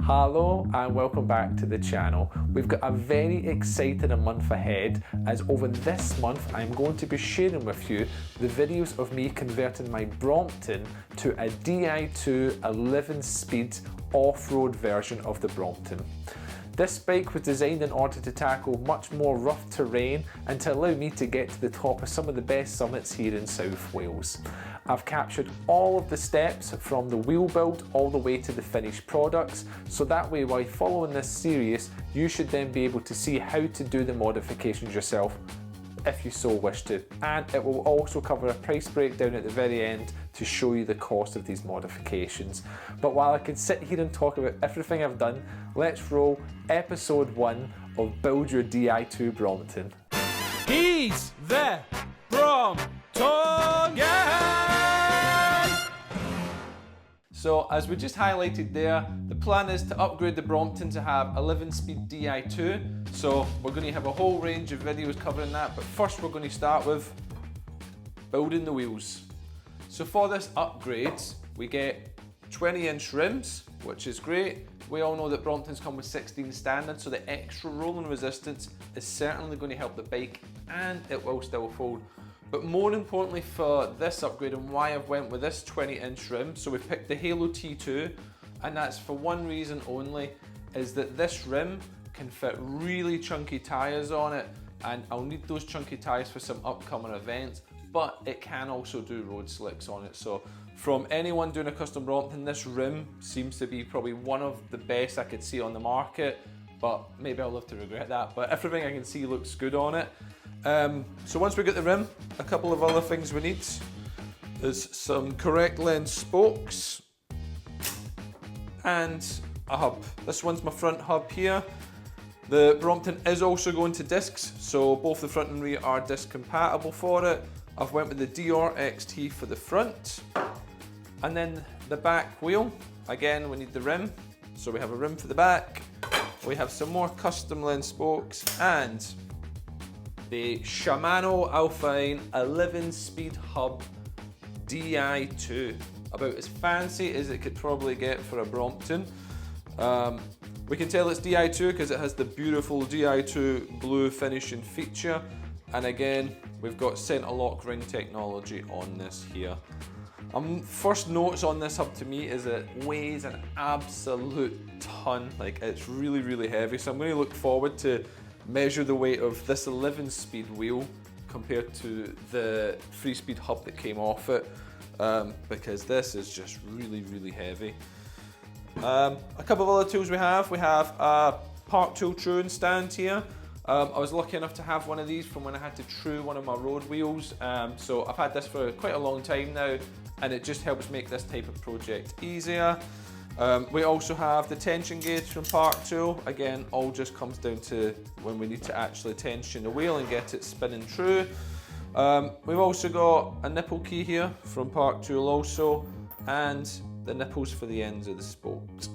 Hello and welcome back to the channel. We've got a very exciting month ahead, as over this month I'm going to be sharing with you the videos of me converting my Brompton to a Di2 11-speed off-road version of the Brompton. This bike was designed in order to tackle much more rough terrain and to allow me to get to the top of some of the best summits here in South Wales. I've captured all of the steps from the wheel build all the way to the finished products, so that way while following this series you should then be able to see how to do the modifications yourself if you so wish to, and it will also cover a price breakdown at the very end to show you the cost of these modifications. But while I can sit here and talk about everything I've done, let's roll episode 1 of Build Your Di2 Brompton. He's the Brompton Guy! So as we just highlighted there, the plan is to upgrade the Brompton to have 11-speed Di2. So we're going to have a whole range of videos covering that, but first we're going to start with building the wheels. So for this upgrade, we get 20-inch rims, which is great. We all know that Bromptons come with 16 standard, so the extra rolling resistance is certainly going to help the bike, and it will still fold. But more importantly for this upgrade and why I've went with this 20-inch rim, so we've picked the Halo T2, and that's for one reason only, is that this rim can fit really chunky tyres on it, and I'll need those chunky tyres for some upcoming events, but it can also do road slicks on it. So from anyone doing a custom Brompton, this rim seems to be probably one of the best I could see on the market, but maybe I'll live to regret that, but everything I can see looks good on it. So once we get the rim, a couple of other things we need is some correct length spokes and a hub. This one's my front hub here. The Brompton is also going to discs, so both the front and rear are disc compatible for it. I've went with the Dior XT for the front. And then the back wheel, again we need the rim, so we have a rim for the back. We have some more custom length spokes and the Shimano Alfine 11-speed hub Di2. About as fancy as it could probably get for a Brompton. We can tell it's Di2 because it has the beautiful Di2 blue finishing feature, and again we've got centre lock ring technology on this here. First notes on this hub to me is it weighs an absolute ton, like it's really heavy, so I'm going to look forward to measure the weight of this 11-speed wheel compared to the 3-speed hub that came off it, because this is just really heavy. A couple of other tools we have a Park Tool truing stand here. I was lucky enough to have one of these from when I had to true one of my road wheels, so I've had this for quite a long time now, and it just helps make this type of project easier. We also have the tension gauge from Park Tool. Again, all just comes down to when we need to actually tension the wheel and get it spinning true. We've also got a nipple key here from Park Tool also, and the nipples for the ends of the spokes.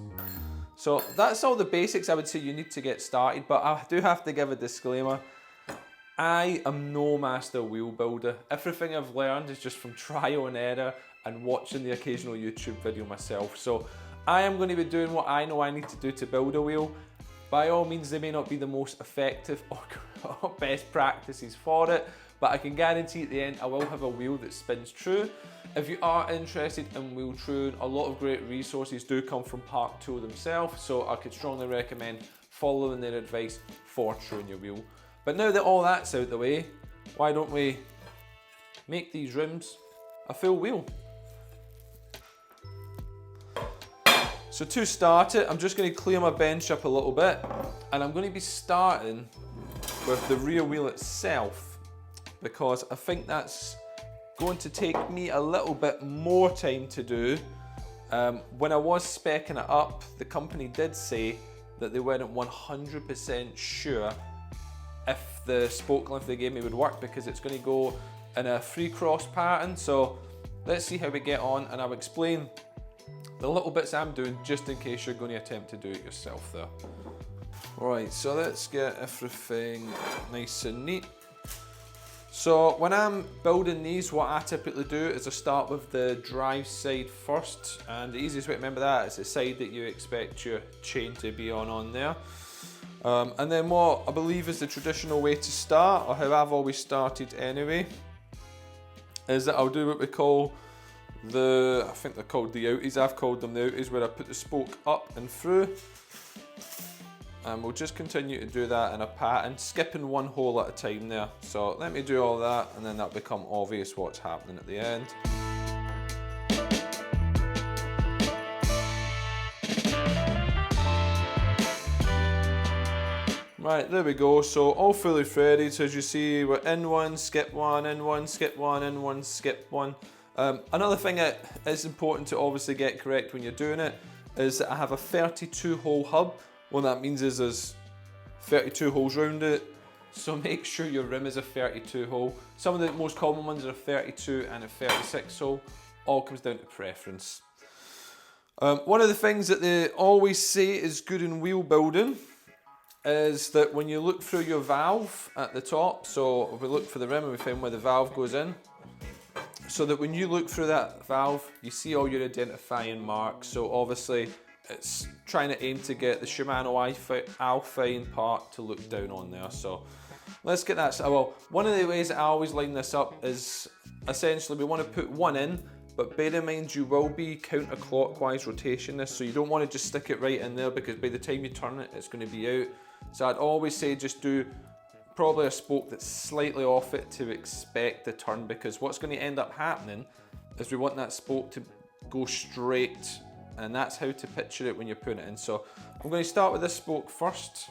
So that's all the basics I would say you need to get started, but I do have to give a disclaimer. I am no master wheel builder. Everything I've learned is just from trial and error and watching the occasional YouTube video myself. So I am going to be doing what I know I need to do to build a wheel. By all means, they may not be the most effective or best practices for it, but I can guarantee at the end I will have a wheel that spins true. If you are interested in wheel truing, a lot of great resources do come from Park Tool themselves, so I could strongly recommend following their advice for truing your wheel. But now that all that's out the way, why don't we make these rims a full wheel? So to start it, I'm just going to clear my bench up a little bit, and I'm going to be starting with the rear wheel itself, because I think that's going to take me a little bit more time to do. When I was speccing it up, the company did say that they weren't 100% sure if the spoke length they gave me would work, because it's going to go in a free cross pattern. So let's see how we get on, and I'll explain the little bits I'm doing just in case you're going to attempt to do it yourself there. Right, so let's get everything nice and neat. So when I'm building these, what I typically do is I start with the drive side first, and the easiest way to remember that is the side that you expect your chain to be on there. And then what I believe is the traditional way to start, or how I've always started anyway, is that I'll do what we call I think they're called the outies, I've called them the outies, where I put the spoke up and through. And we'll just continue to do that in a pattern, skipping one hole at a time there. So let me do all that, and then that'll become obvious what's happening at the end. Right, there we go. So all fully threaded. So as you see, we're in one, skip one, in one, skip one, in one, skip one. Another thing that is important to obviously get correct when you're doing it is that I have a 32 hole hub. What that means is there's 32 holes round it, so make sure your rim is a 32 hole. Some of the most common ones are a 32 and a 36 hole. All comes down to preference. One of the things that they always say is good in wheel building is that when you look through your valve at the top, so if we look for the rim and we find where the valve goes in, so that when you look through that valve, you see all your identifying marks. So obviously, it's trying to aim to get the Shimano Alfine part to look down on there. So let's get that. Well, one of the ways that I always line this up is essentially we want to put one in, but bear in mind you will be counterclockwise rotation this, so you don't want to just stick it right in there, because by the time you turn it, it's going to be out. So I'd always say just do probably a spoke that's slightly off it to expect the turn, because what's going to end up happening is we want that spoke to go straight, and that's how to picture it when you're putting it in. So I'm going to start with this spoke first,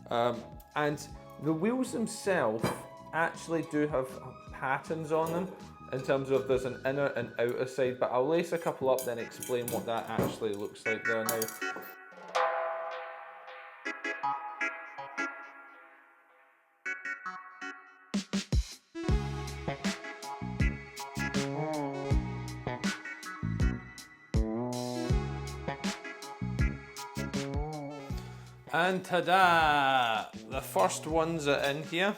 and the wheels themselves actually do have patterns on them in terms of there's an inner and outer side, but I'll lace a couple up then explain what that actually looks like there now. And ta-da! The first ones are in here.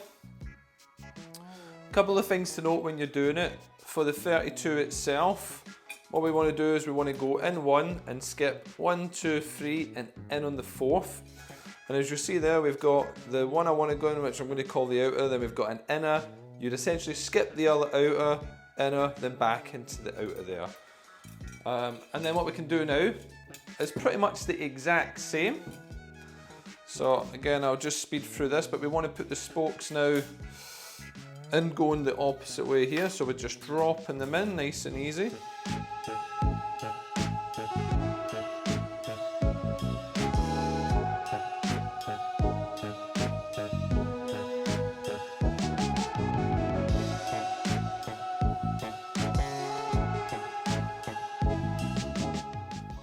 A couple of things to note when you're doing it. For the 32 itself, what we want to do is we want to go in one and skip 1, 2, 3 and in on the fourth. And as you see there, we've got the one I want to go in, which I'm going to call the outer, then we've got an inner. You'd essentially skip the other outer, inner, then back into the outer there. And then what we can do now is pretty much the exact same. So again, I'll just speed through this, but we want to put the spokes now in going the opposite way here. So we're just dropping them in nice and easy.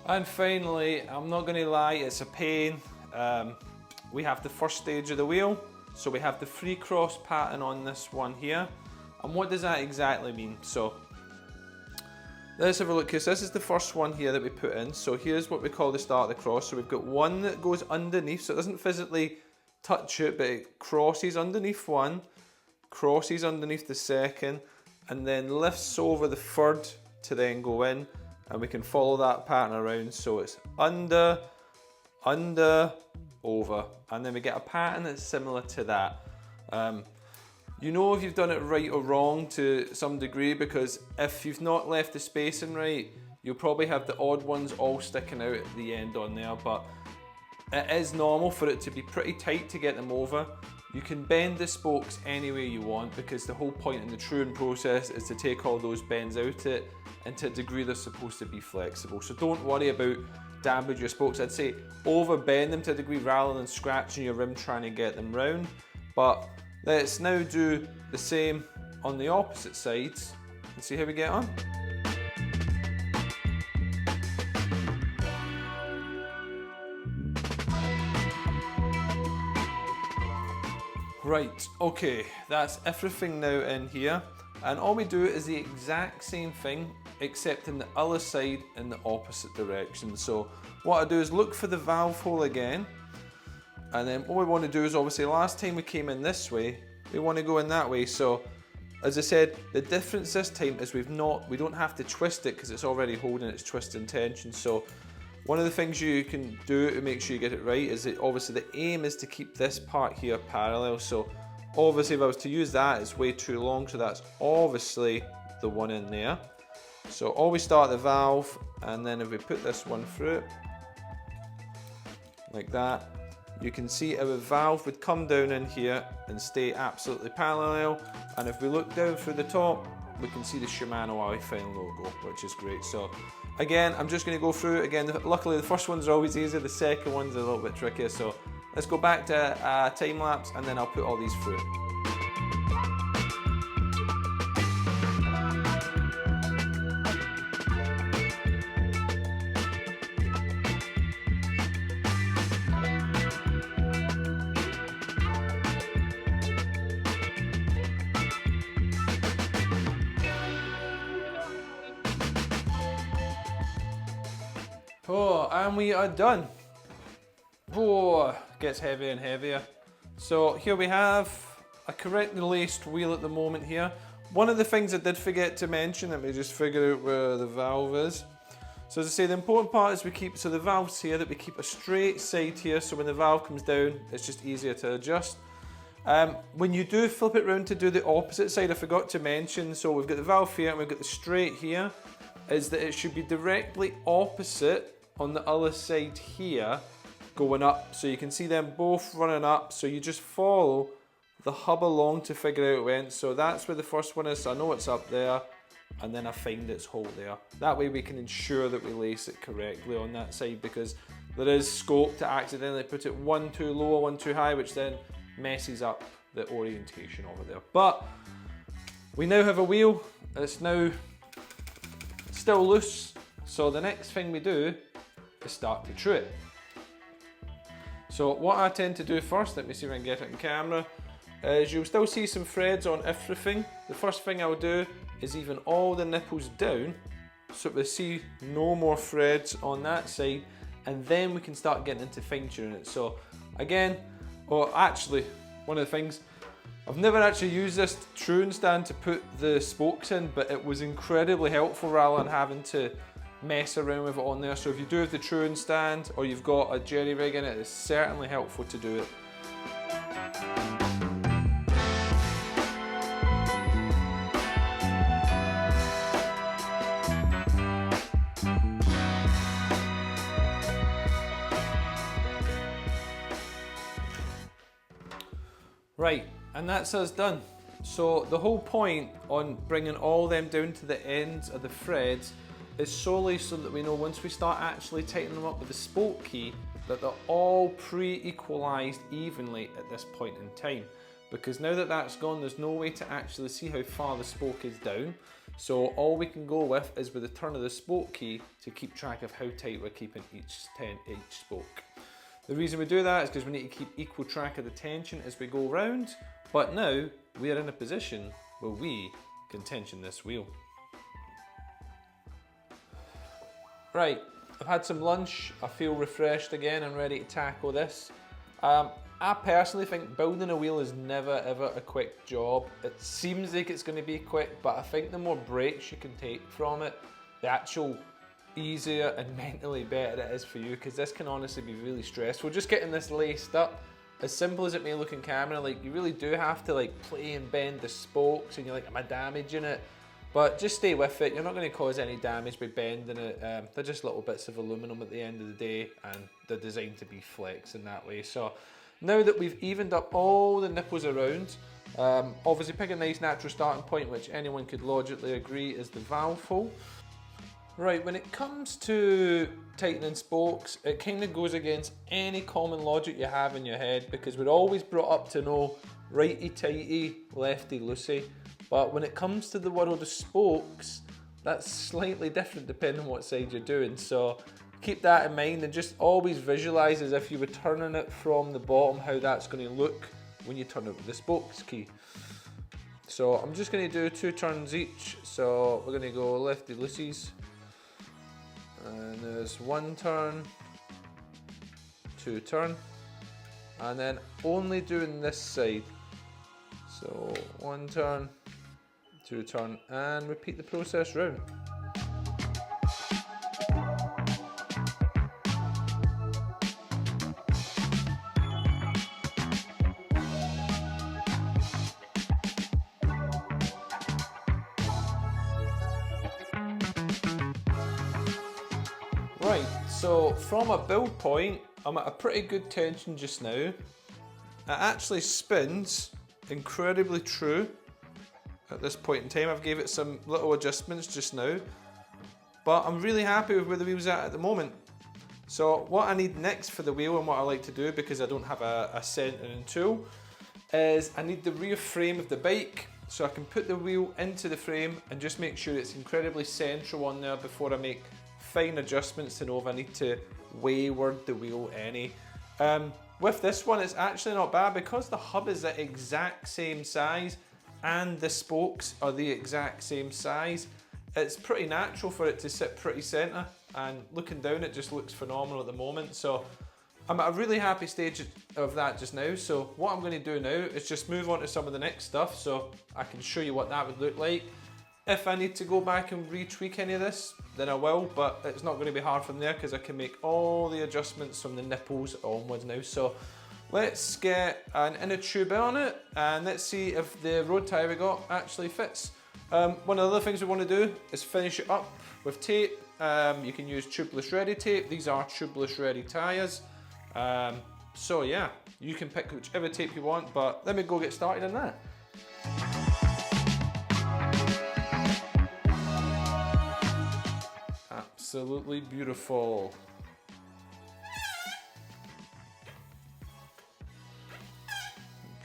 And finally, I'm not going to lie, it's a pain. We have the first stage of the wheel, so we have the free cross pattern on this one here. And what does that exactly mean? So let's have a look, because this is the first one here that we put in. So here's what we call the start of the cross. So we've got one that goes underneath, so it doesn't physically touch it, but it crosses underneath one, crosses underneath the second, and then lifts over the third to then go in. And we can follow that pattern around, so it's under, under, over, and then we get a pattern that's similar to that. You know if you've done it right or wrong to some degree, because if you've not left the spacing right, you'll probably have the odd ones all sticking out at the end on there, but it is normal for it to be pretty tight to get them over. You can bend the spokes any way you want, because the whole point in the truing process is to take all those bends out it, and to a degree they're supposed to be flexible. So don't worry about damage your spokes. I'd say over bend them to a degree rather than scratching your rim trying to get them round. But let's now do the same on the opposite sides and see how we get on. Right, okay, that's everything now in here. And all we do is the exact same thing, except in the other side in the opposite direction. So what I do is look for the valve hole again. And then what we want to do is, obviously last time we came in this way, we want to go in that way. So As I said, the difference this time is we don't have to twist it because it's already holding its twist and tension. So one of the things you can do to make sure you get it right is that obviously the aim is to keep this part here parallel. So obviously if I was to use that, it's way too long, so that's obviously the one in there. So always start the valve, and then if we put this one through it, like that, you can see our valve would come down in here and stay absolutely parallel. And if we look down through the top, we can see the Shimano Alfine logo, which is great. So again, I'm just going to go through it again. Luckily the first one's always easier, the second one's a little bit trickier. So let's go back to time lapse, and then I'll put all these through. Oh, and we are done. Oh, it gets heavier and heavier. So here we have a correctly laced wheel at the moment here. One of the things I did forget to mention, let me just figure out where the valve is. So as I say, the important part is the valve's here, that we keep a straight side here, so when the valve comes down, it's just easier to adjust. When you do flip it round to do the opposite side, I forgot to mention, so we've got the valve here and we've got the straight here, is that it should be directly opposite on the other side here, going up. So you can see them both running up, so you just follow the hub along to figure out when. So that's where the first one is, so I know it's up there, and then I find its hole there. That way we can ensure that we lace it correctly on that side, because there is scope to accidentally put it one too low or one too high, which then messes up the orientation over there. But we now have a wheel, it's now still loose, so the next thing we do is start to true it. So what I tend to do first, let me see if I can get it in camera, is you'll still see some threads on everything. The first thing I'll do is even all the nipples down, so we see no more threads on that side, and then we can start getting into fine tuning it. So again, actually, one of the things, I've never actually used this truing stand to put the spokes in, but it was incredibly helpful rather than having to mess around with it on there. So if you do have the truing stand or you've got a jerry rig in it, it's certainly helpful to do it. Right, and that's us done. So the whole point on bringing all them down to the ends of the threads is solely so that we know once we start actually tightening them up with the spoke key that they're all pre-equalised evenly at this point in time. Because now that that's gone, there's no way to actually see how far the spoke is down. So all we can go with is with the turn of the spoke key to keep track of how tight we're keeping each spoke. The reason we do that is because we need to keep equal track of the tension as we go round, but now we are in a position where we can tension this wheel. Right, I've had some lunch, I feel refreshed again and ready to tackle this. I personally think building a wheel is never ever a quick job. It seems like it's going to be quick, but I think the more breaks you can take from it, the actual easier and mentally better it is for you, because this can honestly be really stressful. Just getting this laced up, as simple as it may look in camera, like you really do have to like play and bend the spokes and you're like, am I damaging it? But just stay with it, you're not going to cause any damage by bending it. They're just little bits of aluminum at the end of the day, and they're designed to be flex in that way. So now that we've evened up all the nipples around, obviously pick a nice natural starting point, which anyone could logically agree is the valve hole. Right, when it comes to tightening spokes, it kind of goes against any common logic you have in your head, because we're always brought up to know righty-tighty, lefty-loosey. But when it comes to the world of spokes, that's slightly different depending on what side you're doing. So keep that in mind and just always visualize as if you were turning it from the bottom, how that's going to look when you turn it with the spokes key. So I'm just going to do 2 turns each. So we're going to go lefty-loosies. And there's 1 turn, 2 turn. And then only doing this side. So 1 turn, to return and repeat the process round. Right, so from a build point, I'm at a pretty good tension just now. It actually spins incredibly true at this point in time. I've gave it some little adjustments just now, but I'm really happy with where the wheel's at the moment. So what I need next for the wheel, and what I like to do because I don't have a centering tool, is I need the rear frame of the bike so I can put the wheel into the frame and just make sure it's incredibly central on there before I make fine adjustments to know if I need to wayward the wheel any. With this one, it's actually not bad because the hub is the exact same size and the spokes are the exact same size. It's pretty natural for it to sit pretty center, and looking down it just looks phenomenal at the moment. So I'm at a really happy stage of that just now. So what I'm going to do now is just move on to some of the next stuff so I can show you what that would look like. If I need to go back and retweak any of this, then I will, but it's not going to be hard from there because I can make all the adjustments from the nipples onwards now. So let's get an inner tube on it and let's see if the road tyre we got actually fits. One of the other things we want to do is finish it up with tape. You can use tubeless ready tape. These are tubeless ready tyres. So yeah, you can pick whichever tape you want, but let me go get started on that. Absolutely beautiful.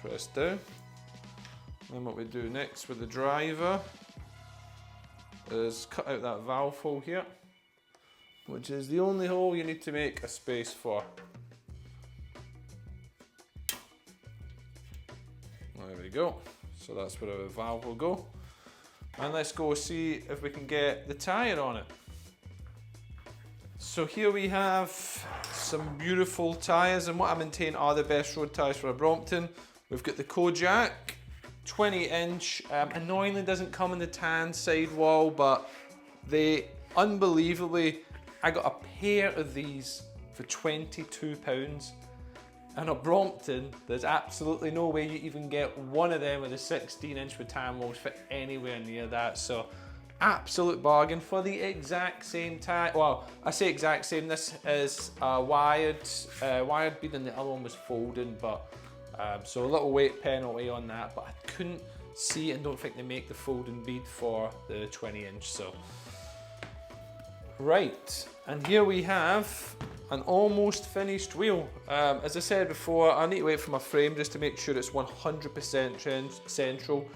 Press down. Then what we do next with the driver is cut out that valve hole here, which is the only hole you need to make a space for. There we go. So that's where our valve will go. And let's go see if we can get the tyre on it. So here we have some beautiful tyres, and what I maintain are the best road tyres for a Brompton. We've got the Kojak 20-inch, annoyingly doesn't come in the tan sidewall, but they unbelievably, I got a pair of these for £22. And at Brompton, there's absolutely no way you even get one of them with a 16-inch with tan walls for anywhere near that. So absolute bargain for the exact same tyre. Well, I say exact same, this is wired bead and the other one was folding, but so a little weight penalty on that, but I couldn't see and don't think they make the folding bead for the 20-inch. So right, and here we have an almost finished wheel. As I said before, I need to wait for my frame just to make sure it's 100% central.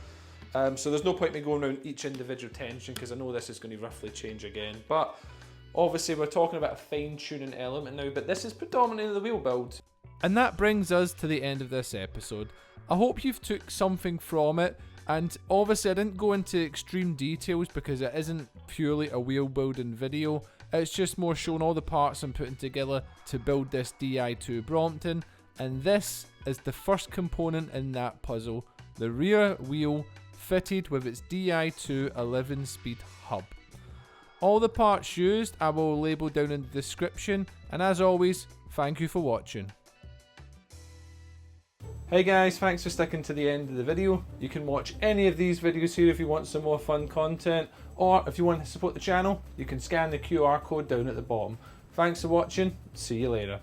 So there's no point me going around each individual tension because I know this is going to roughly change again. But obviously we're talking about a fine-tuning element now, but this is predominantly the wheel build. And that brings us to the end of this episode. I hope you've took something from it, and obviously I didn't go into extreme details because it isn't purely a wheel building video. It's just more showing all the parts I'm putting together to build this Di2 Brompton, and this is the first component in that puzzle, the rear wheel fitted with its Di2 11-speed hub. All the parts used I will label down in the description, and as always, thank you for watching. Hey guys, thanks for sticking to the end of the video. You can watch any of these videos here if you want some more fun content, or if you want to support the channel, you can scan the QR code down at the bottom. Thanks for watching, see you later.